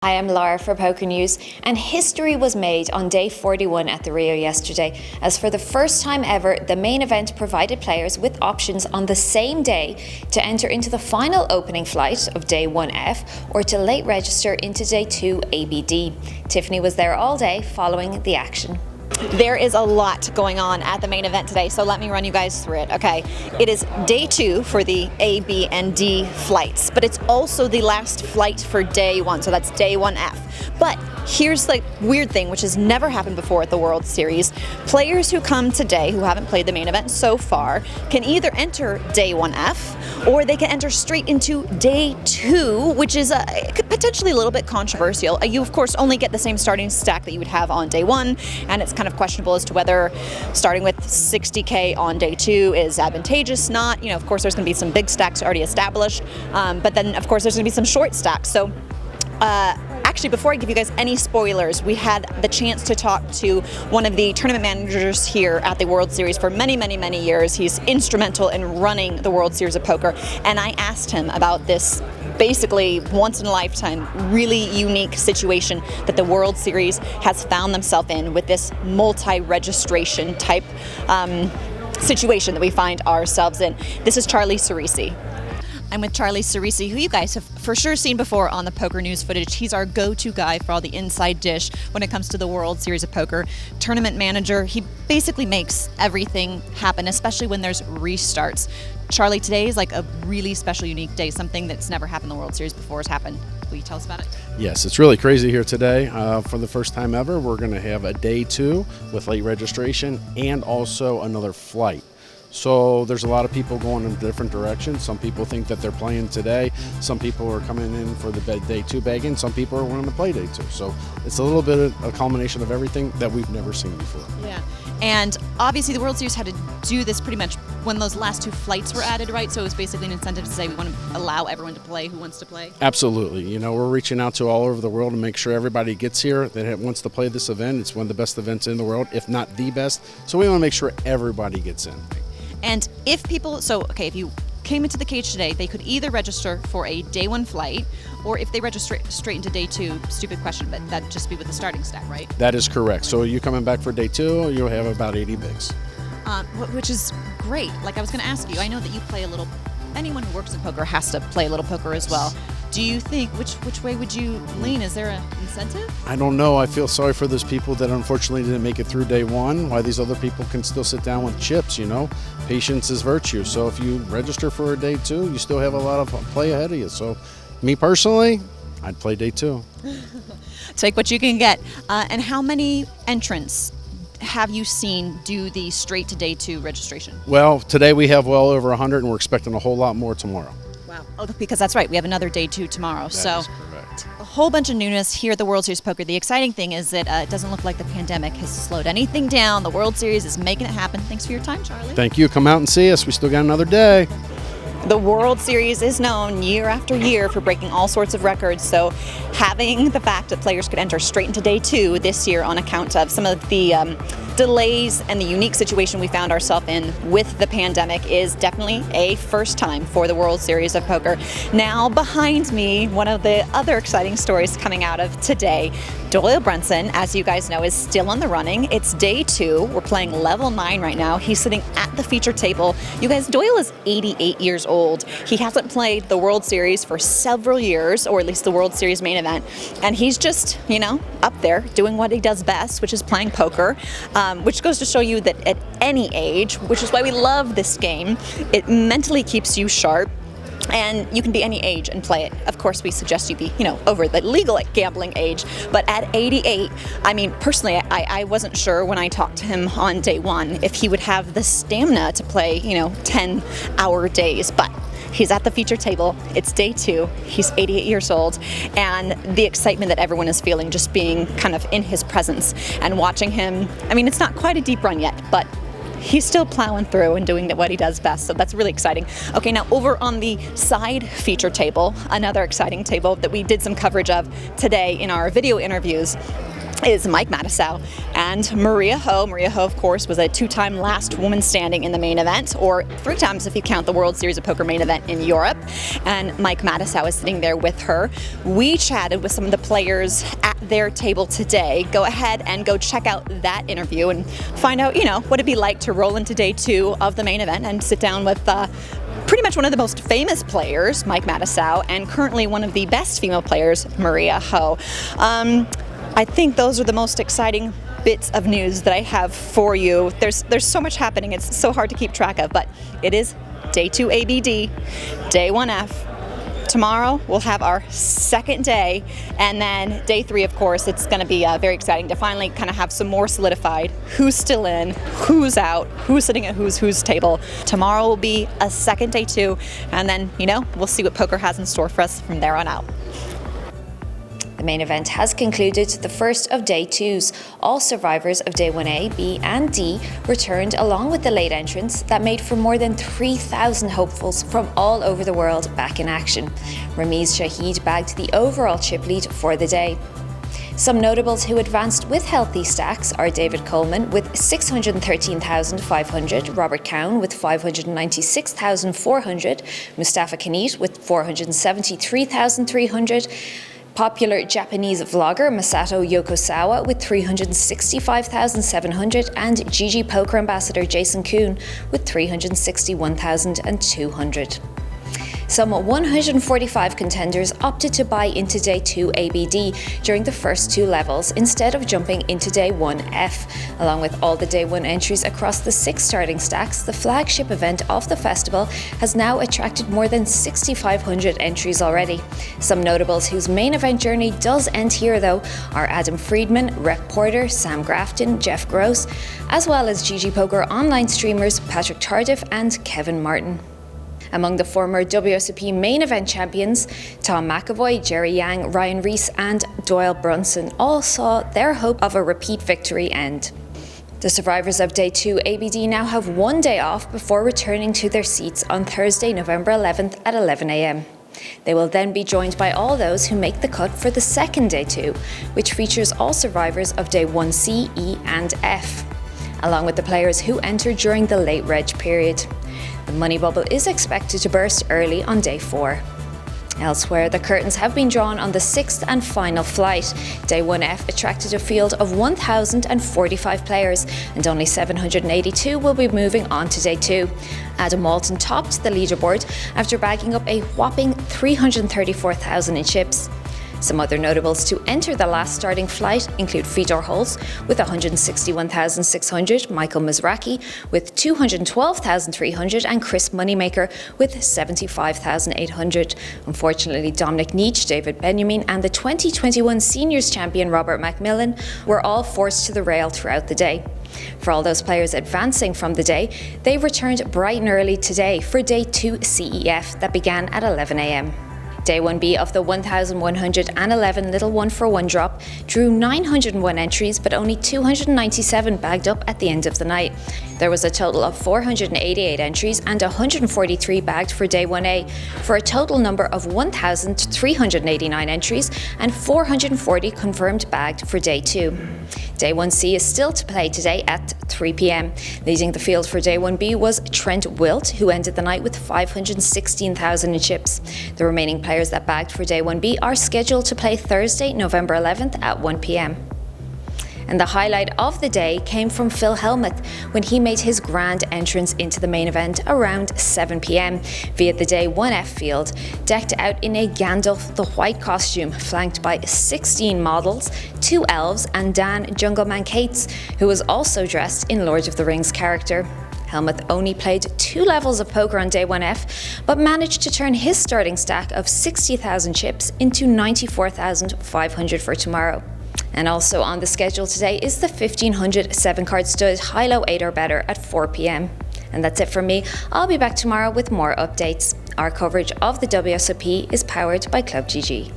I am Laura for PokerNews, and history was made on day 41 at the Rio yesterday, as for the first time ever, the main event provided players with options on the same day to enter into the final opening flight of day 1F or to late register into day 2 ABD. Tiffany was there all day following the action. There is a lot going on at the main event today, so let me run you guys through it, okay? It is day 2 for the A, B, and D flights, but it's also the last flight for day 1, so that's day 1F. But here's the weird thing, which has never happened before at the World Series. Players who come today, who haven't played the main event so far, can either enter day 1F, or they can enter straight into day 2, which is potentially a little bit controversial. You, of course, only get the same starting stack that you would have on day 1, and it's kind of questionable as to whether starting with 60K on day 2 is advantageous, not. You know, of course, there's going to be some big stacks already established, but then, of course, there's going to be some short stacks. So, actually, before I give you guys any spoilers, we had the chance to talk to one of the tournament managers here at the World Series for many, many, many years. He's instrumental in running the World Series of Poker, and I asked him about this basically once-in-a-lifetime, really unique situation that the World Series has found themselves in with this multi-registration type situation that we find ourselves in. This is Charlie Cerisi. I'm with Charlie Cerisi, who you guys have for sure seen before on the PokerNews footage. He's our go-to guy for all the inside dish when it comes to the World Series of Poker. Tournament manager, he basically makes everything happen, especially when there's restarts. Charlie, today is like a really special, unique day. Something that's never happened in the World Series before has happened. Will you tell us about it? Yes, it's really crazy here today. For the first time ever, we're going to have a day 2 with late registration and also another flight. So there's a lot of people going in different directions. Some people think that they're playing today. Some people are coming in for the day 2 bagging. Some people are wanting to play day 2. So it's a little bit of a culmination of everything that we've never seen before. Yeah, and obviously the World Series had to do this pretty much when those last 2 flights were added, right? So it was basically an incentive to say we want to allow everyone to play who wants to play. Absolutely. You know, we're reaching out to all over the world to make sure everybody gets here that wants to play this event. It's one of the best events in the world, if not the best. So we want to make sure everybody gets in. And if people, if you came into the cage today, they could either register for a day 1 flight, or if they register straight into day 2, stupid question, but that'd just be with the starting stack, right? That is correct. So you coming back for day 2, you'll have about 80 bigs. Which is great. Like I was going to ask you, I know that you play a little, anyone who works in poker has to play a little poker as well. Do you think, which way would you lean? Is there an incentive? I don't know. I feel sorry for those people that unfortunately didn't make it through day 1, why these other people can still sit down with chips, you know. Patience is virtue. So if you register for a day 2, you still have a lot of play ahead of you. So me personally, I'd play day 2. Take what you can get. And how many entrants have you seen do the straight to day 2 registration? Well, today we have well over 100, and we're expecting a whole lot more tomorrow. Wow. Oh, because that's right. We have another day 2 tomorrow. That so is correct. A whole bunch of newness here at the World Series of Poker. The exciting thing is that it doesn't look like the pandemic has slowed anything down. The World Series is making it happen. Thanks for your time, Charlie. Thank you. Come out and see us. We still got another day. The World Series is known year after year for breaking all sorts of records, so having the fact that players could enter straight into day 2 this year on account of some of the delays and the unique situation we found ourselves in with the pandemic is definitely a first time for the World Series of Poker. Now behind me, one of the other exciting stories coming out of today, Doyle Brunson, as you guys know, is still in the running. It's day 2. We're playing level 9 right now. He's sitting at the feature table. You guys, Doyle is 88 years old. He hasn't played the World Series for several years, or at least the World Series main event. And he's just, you know, up there doing what he does best, which is playing poker, which goes to show you that at any age, which is why we love this game, it mentally keeps you sharp. And you can be any age and play it. Of course, we suggest you be, you know, over the legal gambling age. But at 88, I mean, personally, I wasn't sure when I talked to him on day 1 if he would have the stamina to play, you know, 10-hour days. But he's at the feature table. It's day 2. He's 88 years old. And the excitement that everyone is feeling just being kind of in his presence and watching him. I mean, it's not quite a deep run yet, but he's still plowing through and doing what he does best, so that's really exciting. Okay, now over on the side feature table, another exciting table that we did some coverage of today in our video interviews, is Mike Mattisau and Maria Ho. Maria Ho, of course, was a two-time last woman standing in the main event, or three times if you count the World Series of Poker main event in Europe. And Mike Mattisau is sitting there with her. We chatted with some of the players at their table today. Go ahead and go check out that interview and find out, what it'd be like to roll into day 2 of the main event and sit down with pretty much one of the most famous players, Mike Mattisau, and currently one of the best female players, Maria Ho. I think those are the most exciting bits of news that I have for you. There's so much happening, it's so hard to keep track of, but it is day 2 ABD, day 1F. Tomorrow we'll have our second day, and then day 3, of course, it's going to be very exciting to finally kind of have some more solidified who's still in, who's out, who's sitting at whose table. Tomorrow will be a second day 2, and then, we'll see what poker has in store for us from there on out. The main event has concluded the first of day 2s. All survivors of day 1A, B and D returned along with the late entrants that made for more than 3,000 hopefuls from all over the world back in action. Ramiz Shahid bagged the overall chip lead for the day. Some notables who advanced with healthy stacks are David Coleman with 613,500, Robert Cowan with 596,400, Mustafa Kanit with 473,300, popular Japanese vlogger Masato Yokosawa with 365,700, and GG Poker ambassador Jason Kuhn with 361,200. Some 145 contenders opted to buy into day 2 ABD during the first 2 levels instead of jumping into day 1F. Along with all the day 1 entries across the 6 starting stacks, the flagship event of the festival has now attracted more than 6,500 entries already. Some notables whose main event journey does end here, though, are Adam Friedman, Rep Porter, Sam Grafton, Jeff Gross, as well as GG Poker online streamers Patrick Tardif and Kevin Martin. Among the former WSOP main event champions, Tom McAvoy, Jerry Yang, Ryan Reese and Doyle Brunson all saw their hope of a repeat victory end. The survivors of day 2 ABD now have 1 day off before returning to their seats on Thursday, November 11th at 11 a.m. They will then be joined by all those who make the cut for the second day 2, which features all survivors of day 1C, E and F, along with the players who entered during the late reg period. The money bubble is expected to burst early on day 4. Elsewhere, the curtains have been drawn on the 6th and final flight. Day 1F attracted a field of 1,045 players, and only 782 will be moving on to day 2. Adam Walton topped the leaderboard after bagging up a whopping 334,000 in chips. Some other notables to enter the last starting flight include Fedor Holz with 161,600, Michael Mizraki with 212,300 and Chris Moneymaker with 75,800. Unfortunately, Dominic Nietzsche, David Benjamin and the 2021 seniors champion Robert Macmillan were all forced to the rail throughout the day. For all those players advancing from the day, they returned bright and early today for day 2 CEF that began at 11 a.m. Day 1B of the 1,111 little 1-for-1 drop drew 901 entries, but only 297 bagged up at the end of the night. There was a total of 488 entries and 143 bagged for Day 1A, for a total number of 1,389 entries and 440 confirmed bagged for Day 2. Day 1C is still to play today at 3 p.m. Leading the field for Day 1B was Trent Wilt, who ended the night with 516,000 in chips. The remaining players that bagged for Day 1B are scheduled to play Thursday, November 11th at 1 p.m. And the highlight of the day came from Phil Hellmuth when he made his grand entrance into the main event around 7 p.m. via the Day 1F field, decked out in a Gandalf the White costume, flanked by 16 models, 2 elves and Dan Jungleman Cates, who was also dressed in Lord of the Rings character. Hellmuth only played 2 levels of poker on Day 1F, but managed to turn his starting stack of 60,000 chips into 94,500 for tomorrow. And also on the schedule today is the 1,500 7-card stud high-low 8 or better at 4 p.m. And that's it from me. I'll be back tomorrow with more updates. Our coverage of the WSOP is powered by ClubGG.